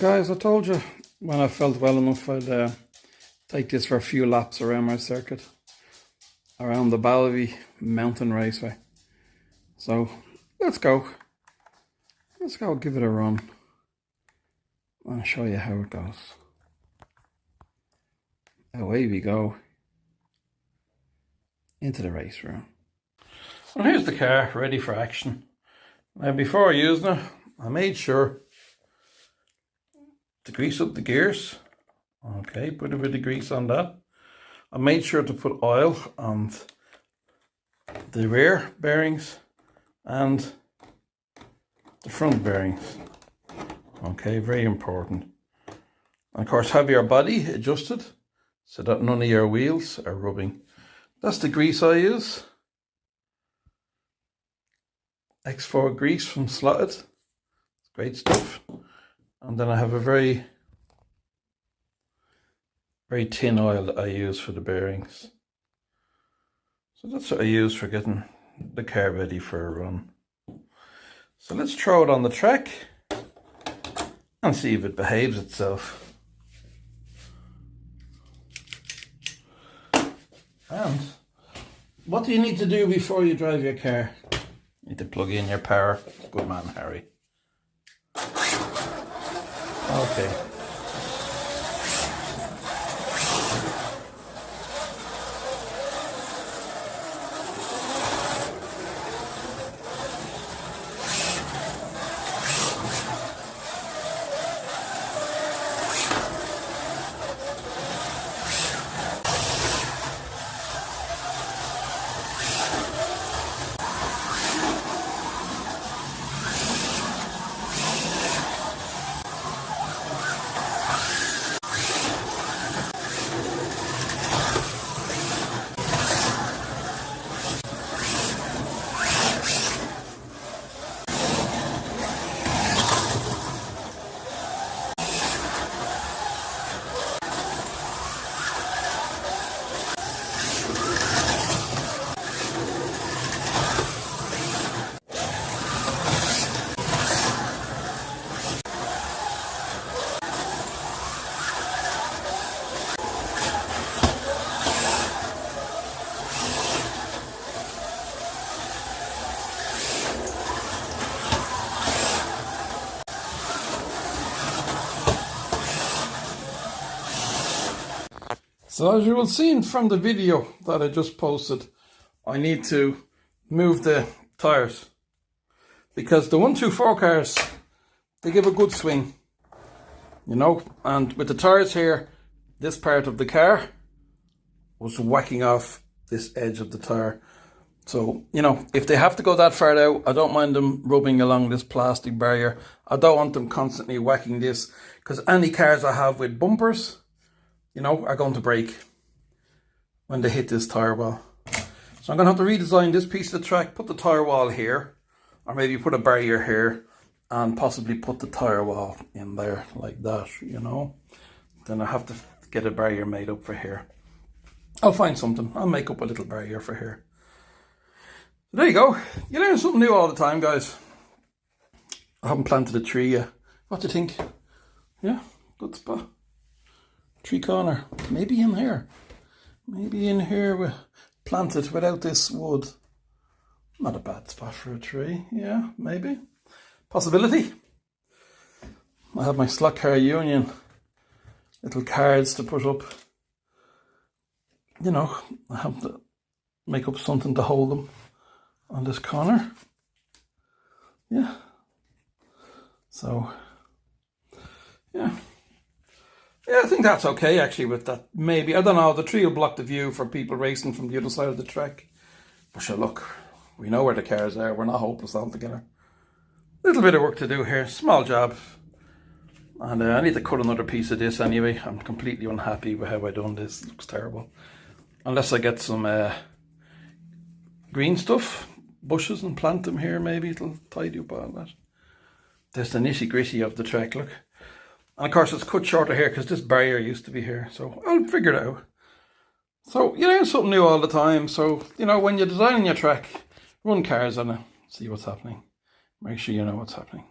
Guys, I told you when I felt well enough I'd take this for a few laps around my circuit, around the Balvey Mountain Raceway. So let's go. Let's go give it a run. I'll show you how it goes. Away we go into the race room. Well, here's the car ready for action. Now before using it, I made sure to grease up the gears. Okay, put a bit of grease on that. I made sure to put oil on the rear bearings and the front bearings. Okay, very important. And of course, have your body adjusted so that none of your wheels are rubbing. That's the grease I use. X4 grease from Slotted. Great stuff. And then I have a very thin oil that I use for the bearings. So that's what I use for getting the car ready for a run. So let's throw it on the track and see if it behaves itself. And what do you need to do before you drive your car? You need to plug in your power. Good man, Harry. Okay. So as you will see from the video that I just posted, I need to move the tires because the 124 cars, they give a good swing, you know, and with the tires here, this part of the car was whacking off this edge of the tire. So, you know, if they have to go that far out, I don't mind them rubbing along this plastic barrier. I don't want them constantly whacking this because any cars I have with bumpers, you know, are going to break when they hit this tire wall. So I'm going to have to redesign this piece of the track, put the tire wall here, or maybe put a barrier here, and possibly put the tire wall in there like that, you know. Then I have to get a barrier made up for here. I'll find something. I'll make up a little barrier for here. There you go. You learn something new all the time, guys. I haven't planted a tree yet. What do you think? Yeah, good spot. Tree corner, maybe in here. Maybe in here we planted without this wood. Not a bad spot for a tree, yeah, maybe. Possibility. I have my Slotcar Union little cards to put up. You know, I have to make up something to hold them on this corner. Yeah. So, yeah. Yeah, I think that's okay actually with that. Maybe, I don't know, the tree will block the view for people racing from the other side of the track. But sure, look, we know where the cars are. We're not hopeless altogether. Little bit of work to do here, small job. And I need to cut another piece of this anyway. I'm completely unhappy with how I done this. It looks terrible. Unless I get some green stuff, bushes, and plant them here, maybe it'll tidy up all that. There's the nitty gritty of the track, look. And of course it's cut shorter here because this barrier used to be here. So I'll figure it out. So you learn something new all the time. So, you know, when you're designing your track, run cars on it, see what's happening. Make sure you know what's happening.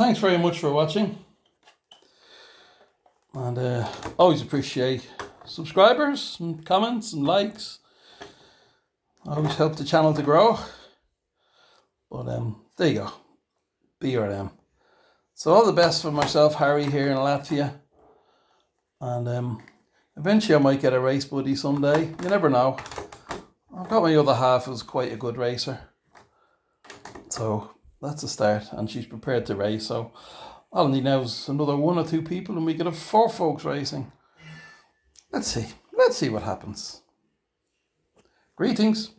thanks very much for watching. And always appreciate subscribers and comments and likes. Always help the channel to grow. But there you go. BRM. So all the best for myself, Harry, here in Latvia. And eventually I might get a race buddy someday. You never know. I've got my other half who's quite a good racer. So that's a start. And she's prepared to race. So all I need now is another 1 or 2 people and we could have 4 folks racing. Let's see. Let's see what happens. Greetings.